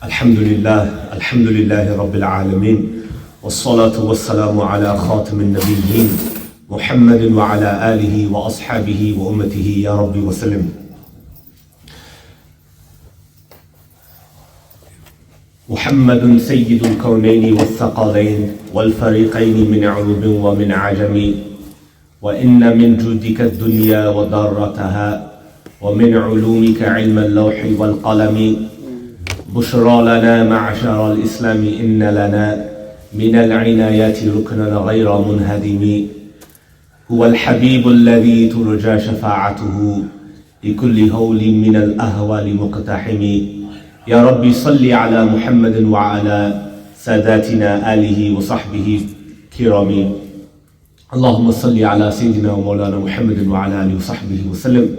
الحمد لله رب العالمين والصلاة والسلام على خاتم النبيين محمد وعلى آله وأصحابه وأمته يا رب وسلم. محمد سيد الكونين والثقلين والفريقين من عرب ومن عجم، وإن من جودك الدنيا وضارتها ومن علومك علم اللوح والقلم. بشرى لنا معشر الإسلام إن لنا من العنايات ركنا غير منهدم. هو الحبيب الذي ترجى شفاعته لكل هول من الأهوال مقتحم. يا ربي صل على محمد وعلى ساداتنا آله وصحبه كرام. اللهم صل على سيدنا ومولانا محمد وعلى آله وصحبه وسلم.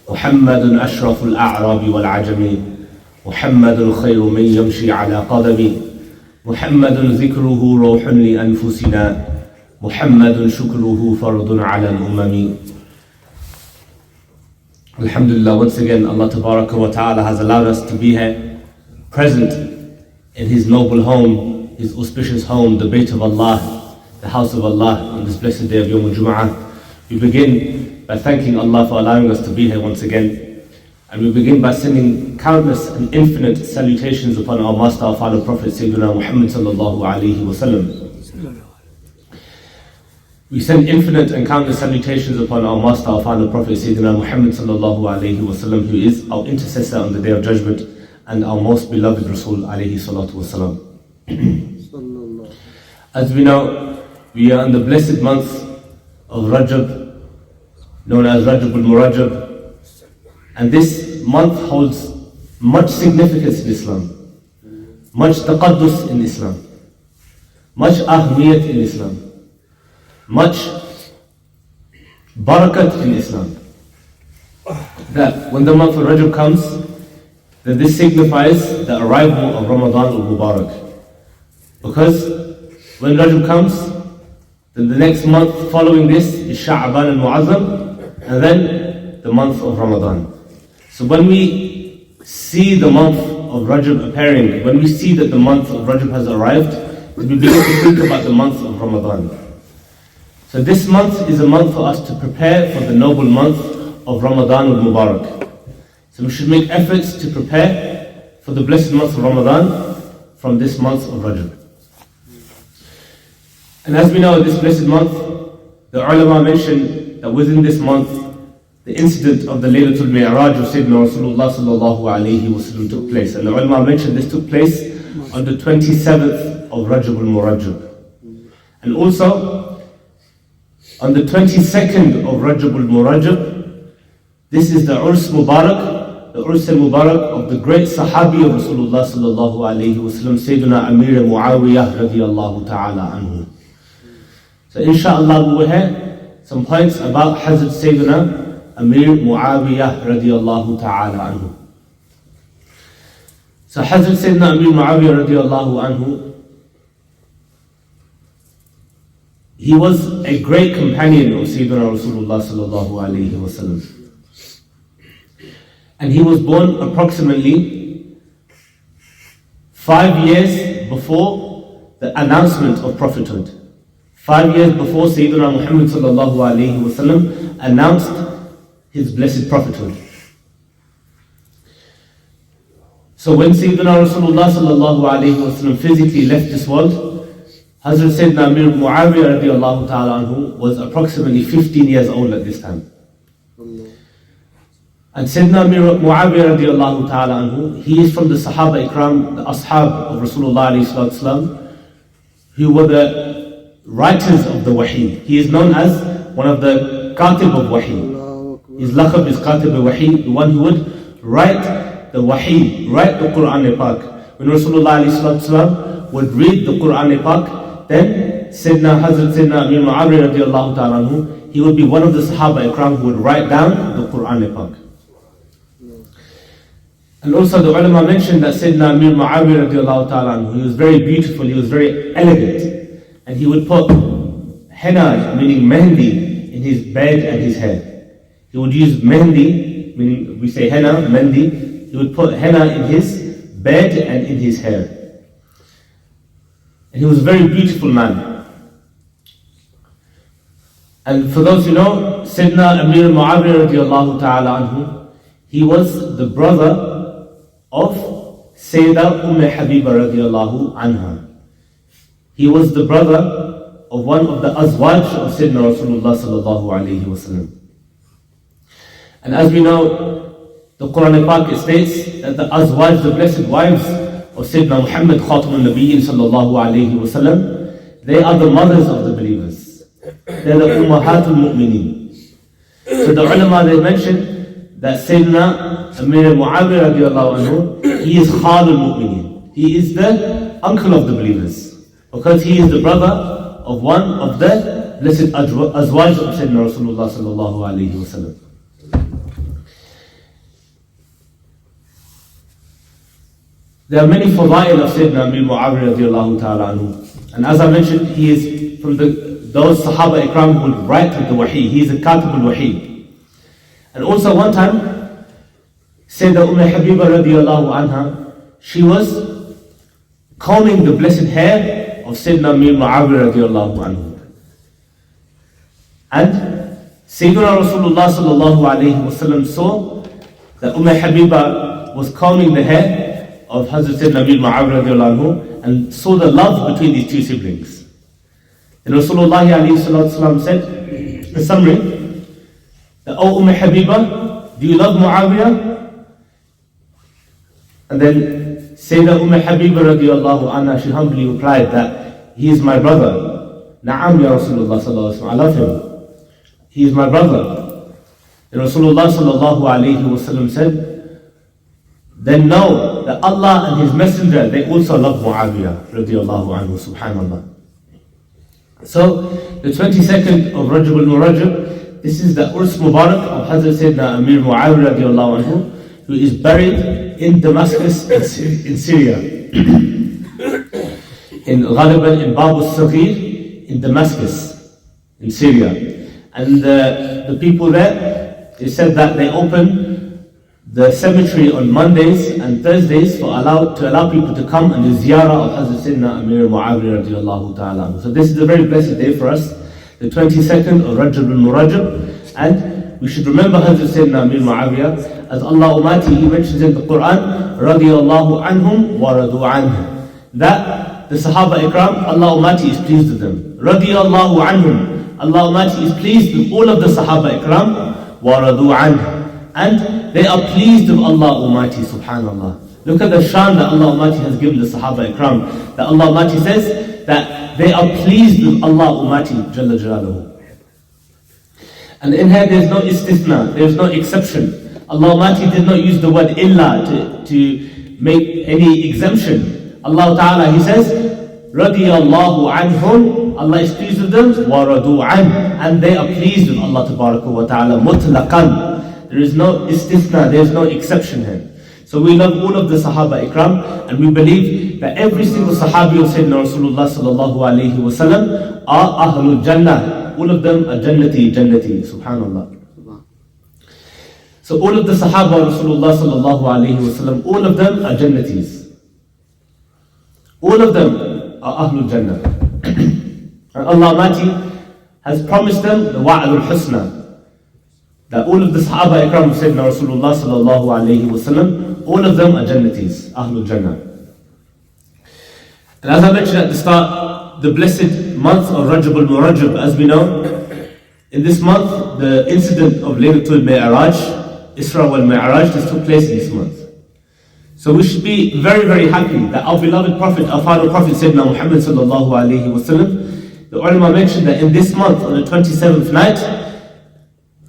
محمد أشرف الأعراب والعجم، محمد خير من يمشي على قدم، محمد ذكره روح لأنفسنا، محمد شكره فرض على الأمم. Alhamdulillah, once again Allah Tabaraka wa Ta'ala has allowed us to be here, present in His noble home, His auspicious home, the Bayt of Allah, the house of Allah, on this blessed day of Yawm al-Jum'ah. We begin by thanking Allah for allowing us to be here once again. And we begin by sending countless and infinite salutations upon our Master, our Father Prophet Sayyidina Muhammad sallallahu alayhi wa sallam. We send infinite and countless salutations upon our Master, our Father Prophet Sayyidina Muhammad sallallahu alayhi wa sallam, who is our intercessor on the Day of Judgment and our most beloved Rasul alayhi salatu wa salam. As we know, we are in the blessed month of Rajab, known as Rajab al-Murajab. And this month holds much significance in Islam, much taqaddus in Islam, much ahmiyat in Islam, much barakat in Islam. That when the month of Rajab comes, that this signifies the arrival of Ramadan al-Mubarak. Because when Rajab comes, then the next month following this is Sha'ban al-Mu'azzam, and then the month of Ramadan. So when we see the month of Rajab appearing, when we see that the month of Rajab has arrived, we begin to think about the month of Ramadan. So this month is a month for us to prepare for the noble month of Ramadan al-Mubarak. So we should make efforts to prepare for the blessed month of Ramadan from this month of Rajab. And as we know, this blessed month, the ulama mentioned that within this month, the incident of the Laylatul Mi'raj of Sayyidina Rasulullah sallallahu alayhi wa sallam took place. And the ulama mentioned this took place on the 27th of Rajab al-Murajab. And also, on the 22nd of Rajab al-Murajab, this is the Urs Mubarak, the Urs al-Mubarak of the great Sahabi of Rasulullah sallallahu alayhi wa sallam, Sayyidina Amir Muawiyah radiyallahu ta'ala anhu. So inshallah we will hear some points about Hazrat Sayyidina Amir Muawiyah radiyallahu ta'ala anhu. So Hazrat Sayyidina Amir Muawiyah radiyallahu anhu, he was a great companion of Sayyidina Rasulullah sallallahu alayhi wa sallam. And he was born approximately 5 years before the announcement of prophethood. 5 years before Sayyidina Muhammad sallallahu alayhi wa sallam announced his blessed prophethood. So when Sayyidina Rasulullah sallallahu alayhi wa sallam physically left this world, Hazrat Sayyidina Amir Muawiyah radiallahu ta'ala anhu was approximately 15 years old at this time. And Sayyidina Amir Muawiyah radiallahu ta'ala anhu, he is from the Sahaba Ikram, the Ashab of Rasulullah alayhi salatu wasalam, who were the writers of the Wahi. He is known as one of the Katib of Wahi. His laqab is Katib al-Wahi, the one who would write the Wahi, write the Quran al-Pak. When Rasulullah ﷺ would read the Quran al-Pak, then Hazrat Sayyidina Amir Muawiyah radiallahu ta'ala anhu, he would be one of the Sahaba Ikram who would write down the Quran al-Pak. And also the ulama mentioned that Sayyidina Amir Muawiyah radiallahu ta'ala anhu, he was very beautiful, he was very elegant, and he would put henna, meaning mehndi, in his beard and his hair. He would use mehndi, meaning we say henna, mendi, he would put henna in his bed and in his hair. And he was a very beautiful man. And for those who know, Sayyidina Amir Muawiyah radiallahu ta'ala anhu, he was the brother of Sayyidah Habiba radiallahu anha. He was the brother of one of the azwaj of Sayyidina Rasulullah sallallahu alayhi wa sallam. And as we know, the Quran Pak states that the azwaj, the blessed wives of Sayyidina Muhammad Khatamun Nabiyyin sallallahu alayhi wa sallam, they are the mothers of the believers. They are the ummahatul mu'mineen. So the ulama, they mentioned that Sayyidina Amir Muawiyah radiallahu anhu, he is khalul mu'mineen. He is the uncle of the believers, because he is the brother of one of the blessed azwaj of Sayyidina Rasulullah sallallahu alayhi wa sallam. There are many fadail of Sayyidina Amir Muawiyah radiallahu ta'ala anhu. And as I mentioned, he is from those Sahaba Ikram who would write with the Wahi. He is a Katib al-Wahi. And also one time, Sayyidah Habiba radiallahu anha, she was combing the blessed hair of Sayyidina Amir Muawiyah radiallahu anhu. And Sayyidina Rasulullah sallallahu alayhi wa sallam saw that Habiba was combing the hair of Hazrat Sayyidina Amir Muawiyah radiallahu anhu, and saw the love between these two siblings. And Rasulullah alayhi salatu wasalam said, in summary, that, "Oh Habiba, do you love Muawiyah?" And then Sayyidah Habiba radiallahu anha, she humbly replied that, "He is my brother." "Na'am ya Rasulullah sallallahu alayhi wa sallam, I love him. He is my brother." And Rasulullah sallallahu alayhi wa sallam said, "Then know that Allah and His Messenger, they also love Muawiyah radiallahu anhu, subhanallah." So, the 22nd of Rajab al-Murajab, this is the Urs Mubarak of Hazrat Sayyidina Amir Muawiyah radiallahu anhu, who is buried in Damascus, in Syria. In Ghaliban, in Bab al-Saghir, in Damascus, in Syria. And the people there, they said that they open the cemetery on Mondays and Thursdays to allow people to come and do ziyarah of Hazrat Sayyidina Amir Muawiyah radiallahu ta'ala. So this is a very blessed day for us, the 22nd of Rajab al-Murajab, and we should remember Hazrat Sayyidina Amir Muawiyah, as Allah Almighty, He mentions in the Quran, radiallahu anhum wa radu anhum, that the Sahaba Ikram, Allah Almighty is pleased with them. Radiallahu anhum, Allah Almighty is pleased with all of the Sahaba Ikram, wa radu anhum, and they are pleased with Allah Almighty, subhanallah. Look at the shan that Allah Almighty has given the Sahaba Ikram, that Allah Almighty says that they are pleased with Allah Almighty, Jalla Jalaluhu. And in here there is no istithna, there is no exception. Allah Almighty did not use the word illa to make any exemption. Allah Ta'ala, He says, radiyallahu anhum, Allah is pleased with them, wa radu an, and they are pleased with Allah Ta'ala, mutlaqan. There is no istithna, there is no exception here. So we love all of the Sahaba Ikram, and we believe that every single Sahabi of Sayyidina Rasulullah sallallahu alayhi wa sallam are Ahlul Jannah. All of them are Jannati, subhanallah. So all of the Sahaba of Rasulullah sallallahu alayhi wa sallam, all of them are Jannatis. All of them are Ahlul Jannah. And Allah Almighty has promised them the Wa'adul Husna, that all of the Sahaba Ikram of Sayyidina Rasulullah sallallahu alayhi wa sallam, all of them are Jannatis, Ahlul Jannah. And as I mentioned at the start, the blessed month of Rajab al-Murajab, as we know, in this month, the incident of Laylatul Mi'raj, Isra wal Mi'raj, this took place in this month. So we should be very, very happy that our beloved Prophet, our final Prophet Sayyidina Muhammad sallallahu alayhi wa sallam, the ulama mentioned that in this month, on the 27th night,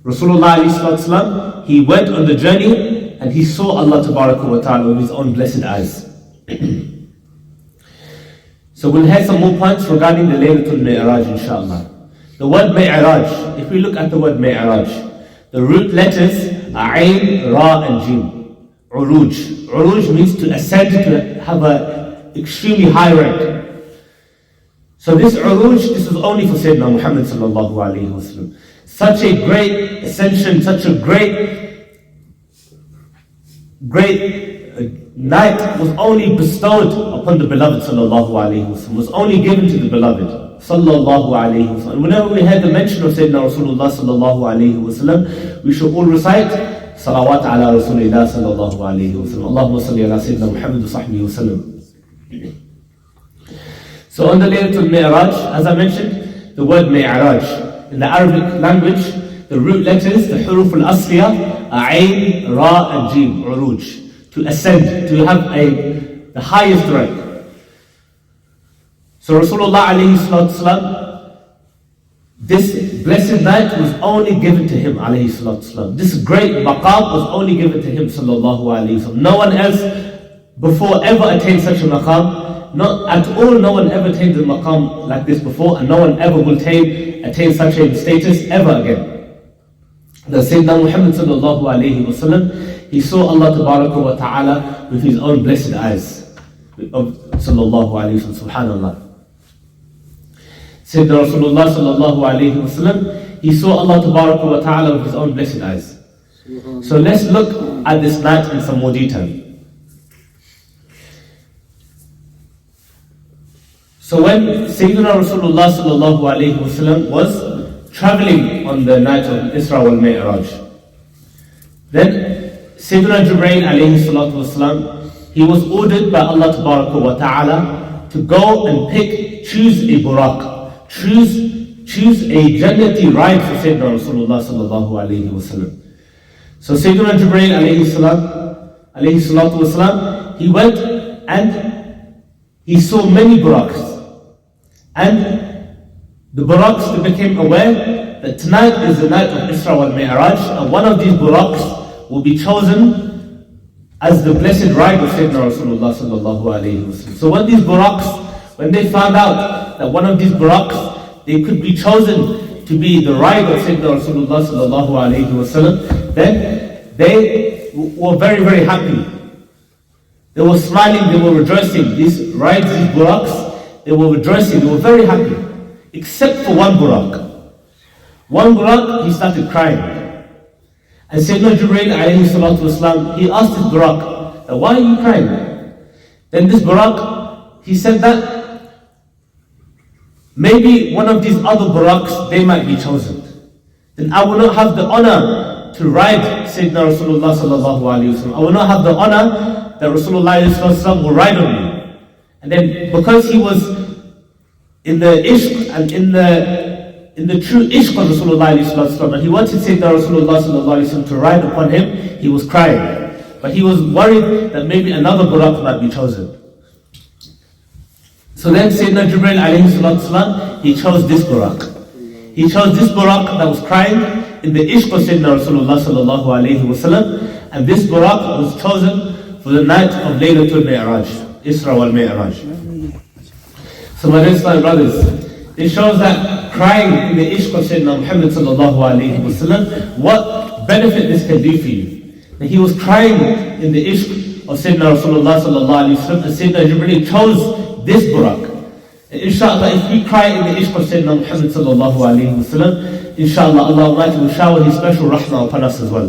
Rasulullah ﷺ, he went on the journey and he saw Allah wa ta'ala with his own blessed eyes. So we'll have some more points regarding the Laylatul Mi'raj, inshallah. The word Mi'raj, if we look at the word Mi'raj, the root letters are Ain, Ra and Jim. Uruj. Uruj means to ascend, to have an extremely high rank. So this Uruj, this was only for Sayyidina Muhammad sallallahu alayhi wa sallam. Such a great ascension, such a great night was only bestowed upon the beloved sallallahu alayhi wasallam, was only given to the beloved sallallahu alayhi wasallam. And whenever we heard the mention of Sayyidina Rasulullah sallallahu alayhi wasallam, we should all recite salawat ala Rasulillah sallallahu alayhi wasallam. Allahumma salli ala Sayyidina Muhammad wa sahbihi wasallam. So on the Laylatul Mi'raj, as I mentioned, the word Mi'raj, in the Arabic language, the root letters, the huruf al-asliya, are Ain, Ra and Jim, Uruj, to ascend, to have the highest rank. So Rasulullah alayhi salatu wasalam, this blessed night was only given to him alayhi salatu wasalam. This great maqam was only given to him sallallahu alayhi wasallam. No one else before ever attained such a maqam. Not at all, no one ever attained a maqam like this before, and no one ever will attain such a status ever again. The Sayyidina Muhammad sallallahu alayhi wasallam, he saw Allah tabaraka wa ta'ala with his own blessed eyes. Sallallahu alayhi wasallam, subhanallah. Sayyidina Rasulullah sallallahu alayhi wasallam, he saw Allah tabaraka wa ta'ala with his own blessed eyes. So let's look at this night in some more detail. So when Sayyidina Rasulullah sallallahu alayhi wasallam was traveling on the night of Isra wal Mi'raj, then Sayyidina Jibreel alayhi salatu wasalam, he was ordered by Allah tabaraka wa ta'ala to go and choose a buraq, choose a Jannati ride for Sayyidina Rasulullah sallallahu alayhi wasallam. So Sayyidina Jibreel alayhi salatu wasalam, he went and he saw many buraqs. And the buraqs, they became aware that tonight is the night of Isra wal Mi'raj, and one of these buraqs will be chosen as the blessed ride of Sayyidina Rasulullah sallallahu alayhi wasallam. So when these buraqs, when they found out that one of these buraqs, they could be chosen to be the ride of Sayyidina Rasulullah sallallahu alayhi wasallam, then they were very, very happy. They were smiling, they were rejoicing. These rides, these buraqs, they were rejoicing, they were very happy, except for one buraq. One buraq, he started crying. And Sayyidina Jibreel alayhi salatu wasalam, he asked this buraq, why are you crying? Then this buraq, he said that maybe one of these other buraqs, they might be chosen. Then I will not have the honor to ride Sayyidina Rasulullah sallallahu alayhi wasallam. I will not have the honor that Rasulullah alayhi salatu wasalam will ride on me. And then because he was in the ishq and in the true ishq of Rasulullah alayhi salatu wasalam, and he wanted Sayyidina Rasulullah sallallahu alayhi wasallam to ride upon him, he was crying. But he was worried that maybe another buraq might be chosen. So then Sayyidina Jibreel alayhi salatu wasalam, he chose this buraq. He chose this buraq that was crying in the ishq of Sayyidina Rasulullah sallallahu alayhi wasallam, and this buraq was chosen for the night of Laylatul Mi'raj, Isra wal Mi'raj. So my dear brothers, it shows that crying in the ishq of Sayyidina Muhammad sallallahu alayhi wasallam, what benefit this can do for you. That he was crying in the ishq of Sayyidina Rasulullah sallallahu alayhi wasallam, and Sayyidina Jibreel chose this buraq. And inshallah, if we cry in the ishq of Sayyidina Muhammad sallallahu alayhi wasallam, inshallah Allah Almighty will shower His special rahmah upon us as well.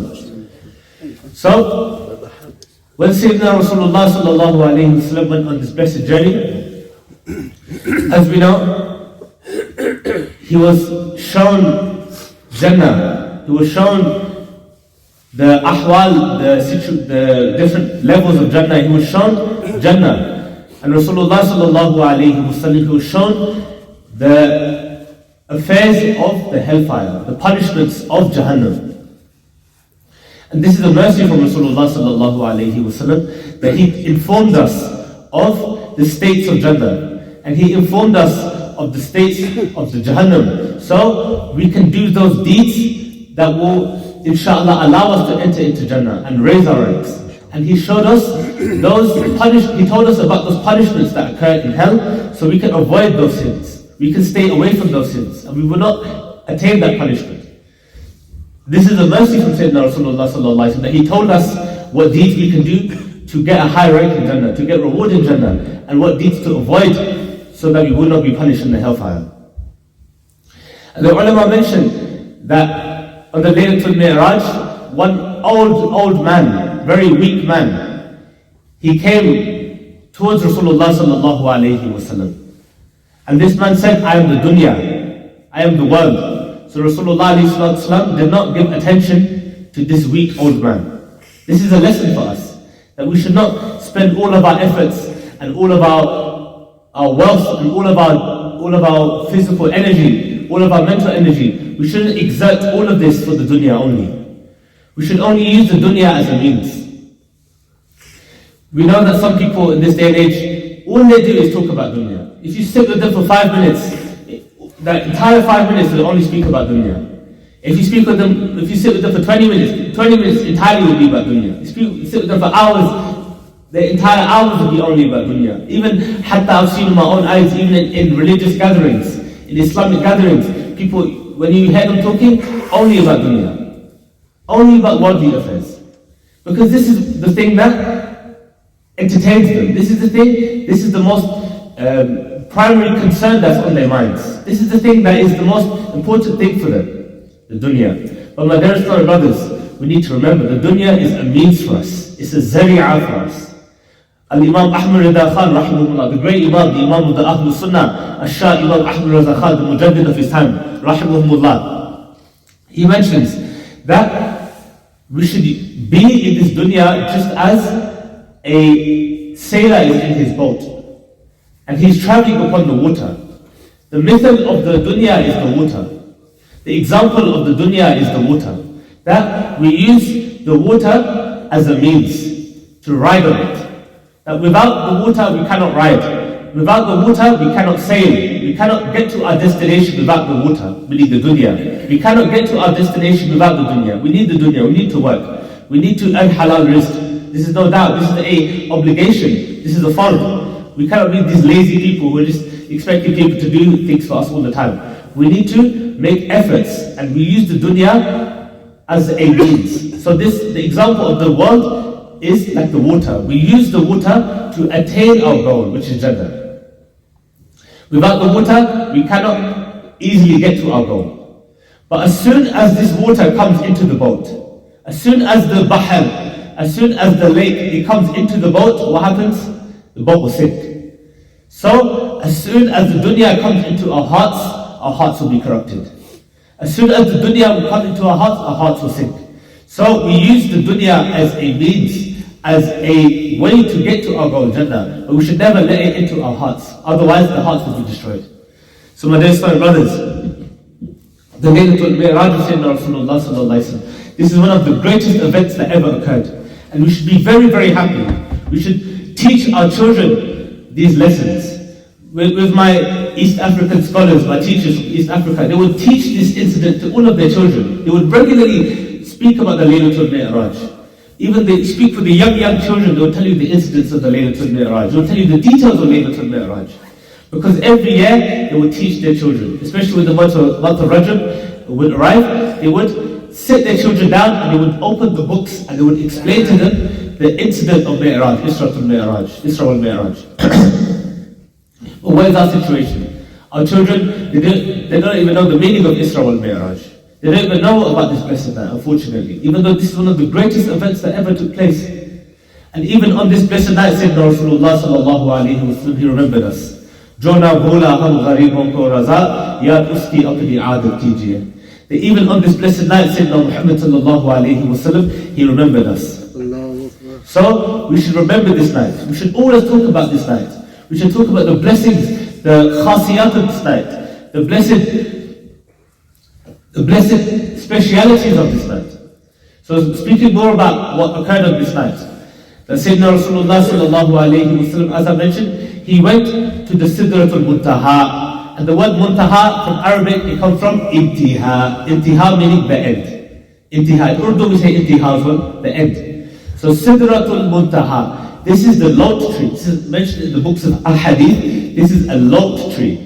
So, when Sayyidina Rasulullah sallallahu alayhi wasallam went on this blessed journey, as we know, he was shown Jannah, he was shown the ahwal, the different levels of Jannah, he was shown Jannah. And Rasulullah sallallahu alayhi wasallam, he was shown the affairs of the hellfire, the punishments of Jahannam. And this is a mercy from Rasulullah sallallahu alayhi wasallam, that he informed us of the states of Jannah, and he informed us of the states of the Jahannam, so we can do those deeds that will inshallah allow us to enter into Jannah and raise our ranks. And he showed us he told us about those punishments that occur in hell, so we can avoid those sins, we can stay away from those sins, and we will not attain that punishment. This is a mercy from Sayyidina Rasulullah sallallahu alayhi wa sallam, that he told us what deeds we can do to get a high rank in Jannah, to get reward in Jannah, and what deeds to avoid so that we will not be punished in the hellfire. And the ulama mentioned that on the Laylatul Mi'raj, one old man, very weak man, he came towards Rasulullah sallallahu alayhi wasallam. And this man said, I am the dunya, I am the world. So Rasulullah alayhi wasallam did not give attention to this weak old man. This is a lesson for us, that we should not spend all of our efforts and all of our wealth and all of our physical energy, all of our mental energy. We shouldn't exert all of this for the dunya only. We should only use the dunya as a means. We know that some people in this day and age, all they do is talk about dunya. If you sit with them for 5 minutes, that entire 5 minutes will only speak about dunya. If you sit with them for 20 minutes entirely will be about dunya. If you sit with them for hours, the entire hours will be only about dunya. Even hatta I've seen in my own eyes, even in religious gatherings, in Islamic gatherings, people, when you hear them talking, only about dunya. Only about worldly affairs. Because this is the thing that entertains them. This is the most primary concern that's on their minds. This is the thing that is the most important thing for them, the dunya. But my dearest brothers, we need to remember, the dunya is a means for us. It's a zari'ah for us. Al-Imam Ahmad Rida Khan, rahimahullah, the great Imam, the Imam of the Ahlul Sunnah, Al-Shah Imam Ahmad Raza Khan, the Mujaddid of his time, rahimahullah, he mentions that we should be in this dunya just as a sailor is in his boat and he's traveling upon the water. The method of the dunya is the water. The example of the dunya is the water. That we use the water as a means to ride on it. That without the water we cannot ride. Without the water we cannot sail. We cannot get to our destination without the water. We need the dunya. We cannot get to our destination without the dunya. We need the dunya. We need to work. We need to earn halal rizq. This is no doubt. This is an obligation. This is a fard. We cannot be these lazy people who are just expecting people to do things for us all the time. We need to make efforts, and we use the dunya as a means. So the example of the world is like the water. We use the water to attain our goal, which is Jannah. Without the water, we cannot easily get to our goal. But as soon as this water comes into the boat, as soon as the bahar, as soon as the lake, it comes into the boat, what happens? The boat will sink. So, as soon as the dunya comes into our hearts will be corrupted. As soon as the dunya will come into our hearts will sink. So, we use the dunya as a means, as a way to get to our goal, Jannah. But we should never let it into our hearts. Otherwise, the hearts will be destroyed. So, my dear brothers, the Laylatul Mi'raj of Sayyidina Rasulullah sallallahu alayhi wa sallam, this is one of the greatest events that ever occurred. And we should be very, very happy. We should teach our children these lessons. With my East African scholars, my teachers from East Africa, they would teach this incident to all of their children. They would regularly speak about the Laylatul Mi'raj. Even they speak for the young children, they will tell you the incidents of the Laylatul Mi'raj. They will tell you the details of Laylatul Mi'raj. Because every year, they would teach their children, especially when the month of Rajab would arrive, they would sit their children down and they would open the books and they would explain to them the incident of Mi'raj, Isra wal Mi'raj. But what is our situation? Our children, they don't even know the meaning of Isra wal Mi'raj. They don't even know about this blessed night, unfortunately. Even though this is one of the greatest events that ever took place. And even on this blessed night, Sayyidina Rasulullah sallallahu alayhi wa sallam, he remembered us. Jona bhola hum gharibon ko raza, yaad uski apni aadat kijiye. Even on this blessed night, Sayyidina Muhammad sallallahu alayhi wa sallam, he remembered us. So, we should remember this night. We should always talk about this night. We should talk about the blessings, the khasiyat of this night, the blessed specialities of this night. So, speaking more about what occurred on this night, that Sayyidina Rasulullah sallallahu alayhi wa sallam, as I mentioned, he went to the Sidratul Muntaha. And the word muntaha from Arabic, it comes from intiha. Intiha meaning the end. Intiha. In Urdu we say intiha as well, the end. So Sidratul Muntaha. This is the lot tree. This is mentioned in the books of Al-Hadith. This is a lot tree.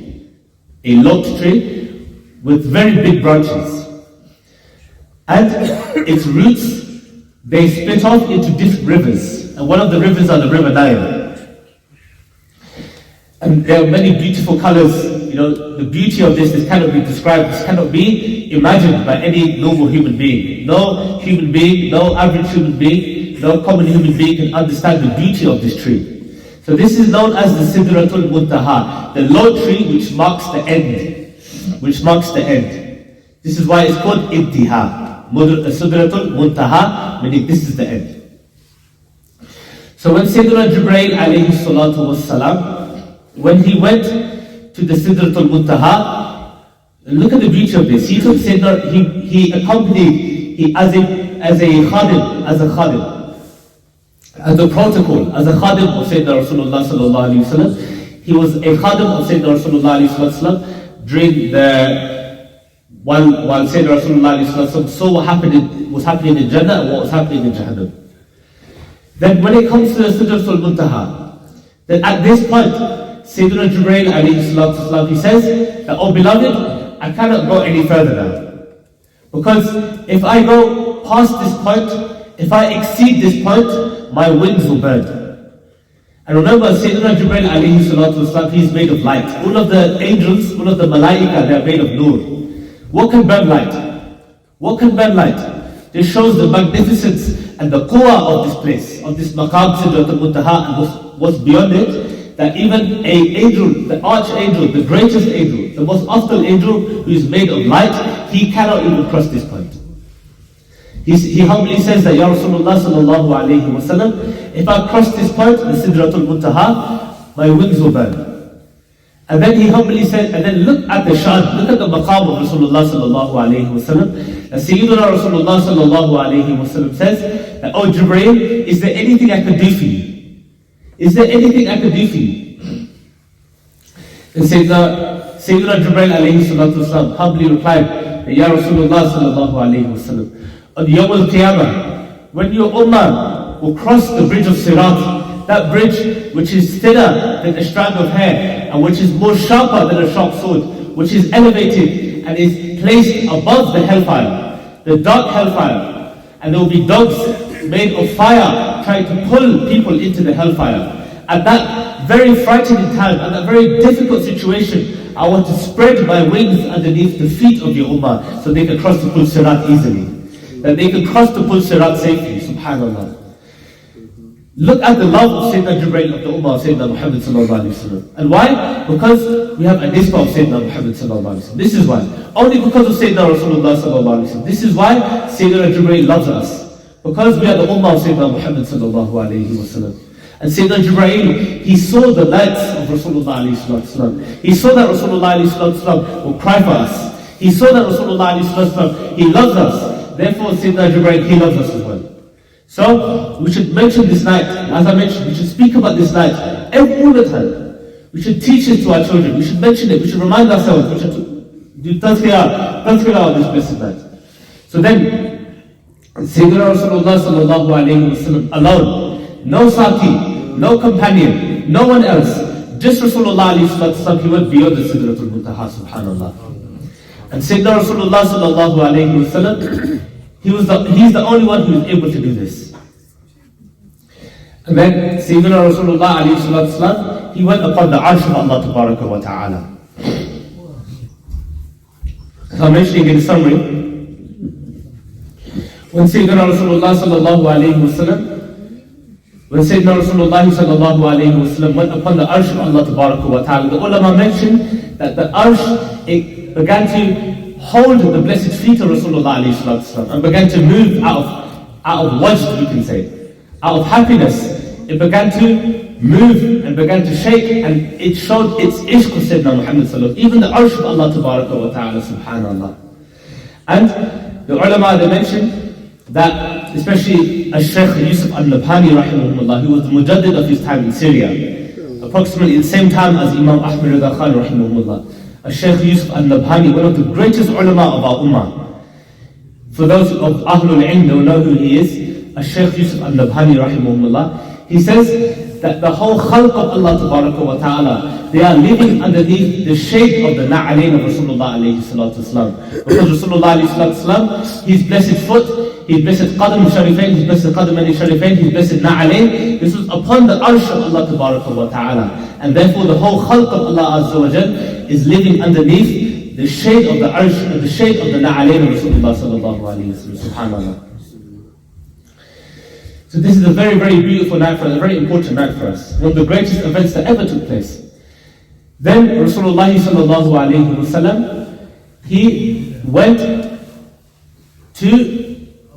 A lot tree with very big branches. And its roots, they split off into different rivers. And one of the rivers are the River Nile. And there are many beautiful colors. You know, the beauty of this cannot be described, this cannot be imagined by any normal human being. No human being, no average human being no common human being can understand the beauty of this tree. So this is known as the Sidratul Muntaha, the low tree which marks the end. Which marks the end. This is why it's called Intiha. Sidratul Muntaha, meaning this is the end. So when Sayyidina Jibreel alayhi salatu was salam, when he went to the Sidratul Muntaha, look at the beauty of this. He took Sayyidina, he accompanied, as a khadim, as a protocol, as a khadim of Sayyidina Rasulullah sallallahu alayhi wa sallam. He was a khadim of Sayyidina Rasulullah alayhi wa sallam during while Sayyidina Rasulullah alayhi wa sallam saw what was happening in Jannah and what was happening in Jahannam. Then when it comes to the Sidratul Muntaha, then at this point, Sayyidina Jibreel alayhi salatu wasalam, he says that, oh beloved, I cannot go any further now. Because if I go past this point, if I exceed this point, my wings will burn. And remember, Sayyidina Jibreel alayhi salatu wasalam, he is made of light. All of the angels, all of the malaika, they are made of nur. What can burn light? What can burn light? This shows the magnificence and the quwwah of this place, of this maqam Sidratul Muntaha, and what's beyond it, that even an angel, the archangel, the greatest angel, the most afdal angel who is made of light, he cannot even cross this point. He humbly says that, Ya Rasulullah sallallahu alayhi wa sallam, if I cross this point, the Sidratul Muntaha, my wings will burn. And then he humbly said, and then look at the shan, look at the maqam of Rasulullah sallallahu alayhi wa sallam. And Sayyidina Rasulullah sallallahu alayhi wa sallam says that, oh Jibreel, is there anything I could do for you? Is there anything I could do for you? And Sayyidina Jibreel alayhi salatu wasalam humbly replied, Ya Rasulullah sallallahu alayhi wa sallam, on Yawm al-Qiyamah, when your ummah will cross the bridge of Sirat, that bridge which is thinner than a strand of hair and which is more sharper than a sharp sword, which is elevated and is placed above the hellfire, the dark hellfire, and there will be dogs made of fire trying to pull people into the hellfire. At that very frightening time, at that very difficult situation, I want to spread my wings underneath the feet of your ummah so they can cross the Pul Sirat easily, that they can cross the Pul Sirat safely. Subhanallah. Look at the love of Sayyidina Jibreel of the Ummah of Sayyidina Muhammad sallallahu alayhi wa sallam. And why? Because we have a nisbah of Sayyidina Muhammad sallallahu alayhi wa sallam. This is why. Only because of Sayyidina Rasulullah sallallahu alayhi wa sallam. This is why Sayyidina Jibreel loves us. Because we are the Ummah of Sayyidina Muhammad sallallahu alayhi wa sallam. And Sayyidina Jibreel, he saw the lights of Rasulullah alayhi sallam. He saw that Rasulullah alayhi sallam will cry for us. He saw that Rasulullah alayhi sallam, he loves us. Therefore Sayyidina Jibreel, he loves us as well. So, we should mention this night, as I mentioned, we should speak about this night all the time. We should teach it to our children, we should mention it, we should remind ourselves, we should do tazkirah on this blessed night. So then, Sayyidina Rasulullah sallallahu alayhi wa sallam alone, no saki, no companion, no one else, just Rasulullah alayhi sallam, he went beyond the Sidratul Muntaha, subhanallah. And Sayyidina Rasulullah sallallahu alayhi wa sallam, he's the only one who is able to do this. And then Sayyidina Rasulullah alayhi salatu wasalam, he went upon the arsh of Allah tabaraka wa ta'ala. So I'm mentioning in summary, when Sayyidina Rasulullah sallallahu alayhi wa sallam, went upon the arsh of Allah tabaraka wa ta'ala, the ulama mentioned that the arsh, it began to hold the blessed feet of Rasulullah alayhi salatu wasalam and began to move out of wajd, we can say, out of happiness. It began to move and began to shake, and it showed its ishq of Sayyidina Muhammad sallallahu alayhi wa sallam, even the arsh of Allah tabaraka wa ta'ala, subhanallah. And the ulama, they mentioned that, especially Shaykh Yusuf al-Nabhani rahimahullah, he was the mujaddid of his time in Syria, approximately the same time as Imam Ahmad Rida Khan rahimahullah. Shaykh Yusuf al-Nabhani, one of the greatest ulama of our ummah. For those of Ahlul Ilm, they will know who he is. Shaykh Yusuf al-Nabhani rahimahullah, he says that the whole khalq of Allah tabaraka wa ta'ala, they are living underneath the shade of the na'alain of Rasulullah alayhi salatu wasalam. Because Rasulullah alayhi salatu wasalam, his blessed foot, his blessed qadam sharifain, his blessed qadamani sharifain, his blessed na'alain, this was upon the arsh of Allah tabaraka wa ta'ala. And therefore the whole khalq of Allah azza wa jal is living underneath the shade of the arsh and the shade of the na'alain of Rasulullah sallallahu alayhi wa sallam. Subhanallah. So So this is a very, very beautiful night for us, a very important night for us. One of the greatest events that ever took place. Then Rasulullah sallallahu alayhi wasallam, he went to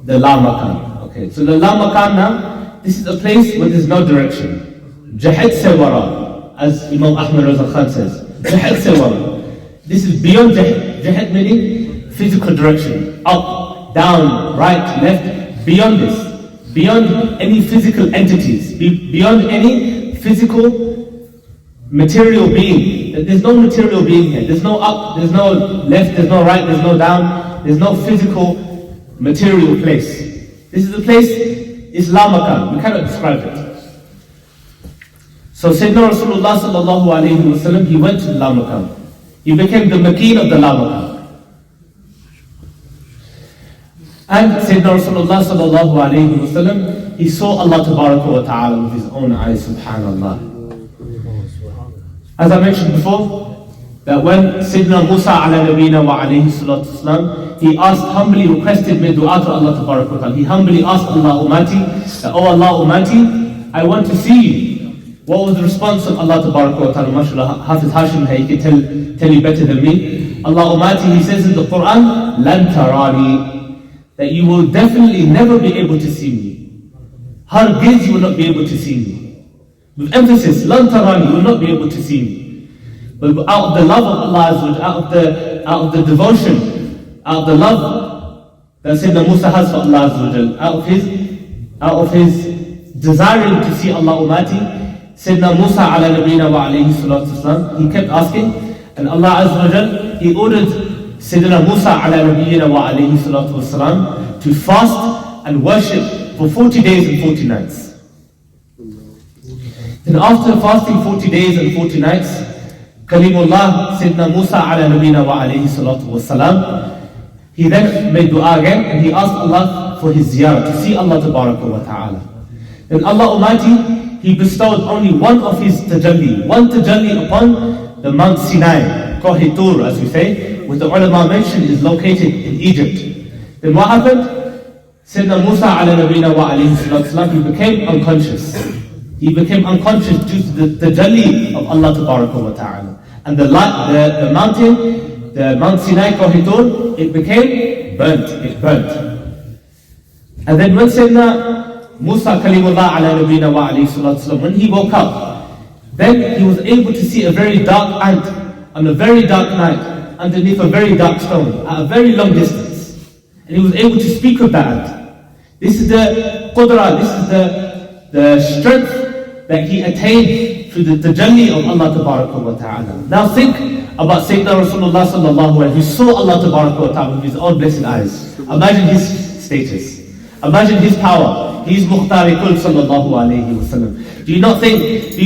the La Makan. Okay, so the La Makan now, this is a place where there's no direction. Jahad se wara, as Imam Ahmad Raza Khan says. Jahad se wara. This is beyond jahad. Jahad meaning physical direction. Up, down, right, left, beyond this. Beyond any physical entities. Beyond any physical material being. There's no material being here. There's no up, there's no left, there's no right, there's no down. There's no physical material place. This is a place, it's La Makan. We cannot describe it. So Sayyidina Rasulullah sallallahu alayhi wasallam, he went to the La Makan. He became the Makeen of the La Makan. And Sayyidina Rasulullah sallallahu alayhi wasallam, he saw Allah wa ta'ala with his own eyes, subhanallah. As I mentioned before, that when Sayyidina Musa ala nabina wa alayhi salatu wasalam, he asked, humbly requested, made dua to Allah wa ta'ala. He humbly asked Allah Ummati, that, oh Allah Ummati, I want to see you. What was the response of Allah wa ta'ala? MashaAllah, Hafiz Hashim, he can tell you better than me. Allah Ummati, he says in the Quran, lan tarani, that you will definitely never be able to see me. Hargiz, you will not be able to see me. With emphasis, lan tarani, you will not be able to see me. But out of the love of Allah, out of the devotion, out of the love that Sayyidina Musa has for Allah, out of his desiring to see Allah Ummati, Sayyidina Musa ala nabina wa alayhi salatu wasalam, he kept asking, and Allah Azza wa Jal, he ordered Sayyidina Musa ala nabina wa alayhi salatu wasalam to fast and worship for 40 days and 40 nights. Then after fasting 40 days and 40 nights, Kalimullah, Sayyidina Musa ala nabina wa alayhi salatu wasalam, he then made dua again and he asked Allah for his ziyarah, to see Allah wa ta'ala. Then Allah Almighty, he bestowed only one of his tajalli, one tajalli upon the Mount Sinai, Koh Tur as we say, which the ulama mentioned is located in Egypt. Then what happened? Sayyidina Musa ala nabina wa alayhi salatu wasalam, he became unconscious. He became unconscious due to the tajalli of Allah wa ta'ala. And the mountain, the Mount Sinai Koh Tur, it became burnt, it burnt. And then when Sayyidina Musa Kalimullah ala nabina wa alayhi salatu wasalam, when he woke up, then he was able to see a very dark ant on a very dark night, underneath a very dark stone, at a very long distance. And he was able to speak with that ant. This is the qudra, this is the strength that he attained through the tajalli of Allah wa ta'ala. Now think about Sayyidina Rasulullah sallallahu alayhi wa sallam, who saw Allah wa ta'ala with his own blessed eyes. Imagine his status. Imagine his power. He is Mukhtar Kul sallallahu alayhi wa sallam. Do you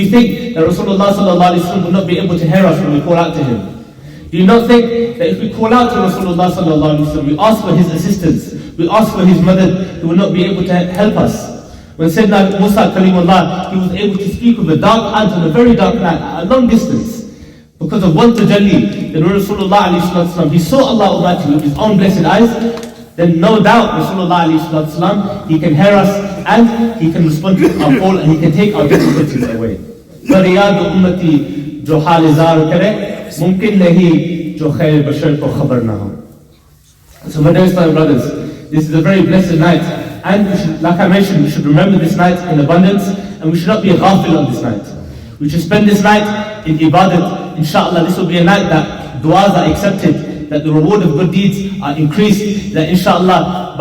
think that Rasulullah sallallahu alayhi wa sallam will not be able to hear us when we call out to him? Do you not think that if we call out to Rasulullah sallallahu alayhi wa sallam, we ask for his assistance, we ask for his madad, he will not be able to help us? When Sayyidina Musa Kalimullah, he was able to speak with a dark ant on a very dark night, at a long distance, because of one tajalli. Then Rasulullah alayhi salatu, he saw Allah Almighty with his own blessed eyes. Then no doubt Rasulullah alayhi salatu, he can hear us and he can respond to our call and he can take our difficulties away. فَرِيَادُ أُمَّتِي جو حال زار کرے ممکن نہیں جو خیر بشر کو خبر نہ ہو. So my dear brothers, this is a very blessed night. And we should, like I mentioned, we should remember this night in abundance, and we should not be ghafil on this night. We should spend this night in ibadat. Inshallah, this will be a night that du'as are accepted, that the reward of good deeds are increased, that inshallah,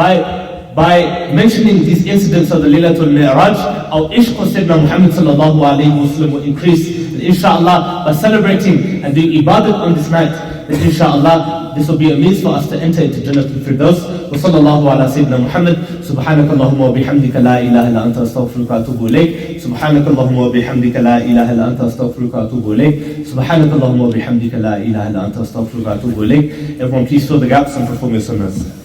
by mentioning these incidents of the Laylatul Mi'raj, our ishq of Sayyidina Muhammad sallallahu alayhi wa sallam will increase. And inshallah, by celebrating and doing ibadat on this night, then inshallah, this will be a means for us to enter into Jannatul Firdaus. وصلى الله على سيدنا محمد. سبحانك اللهم وبحمدك لا إله إلا أنت أستغفرك وأتوب إليك. سبحانك اللهم وبحمدك لا إله إلا أنت أستغفرك وأتوب إليك. سبحانك اللهم وبحمدك لا إله إلا أنت أستغفرك وأتوب إليك. Everyone please fill the gaps and perform your sunnahs.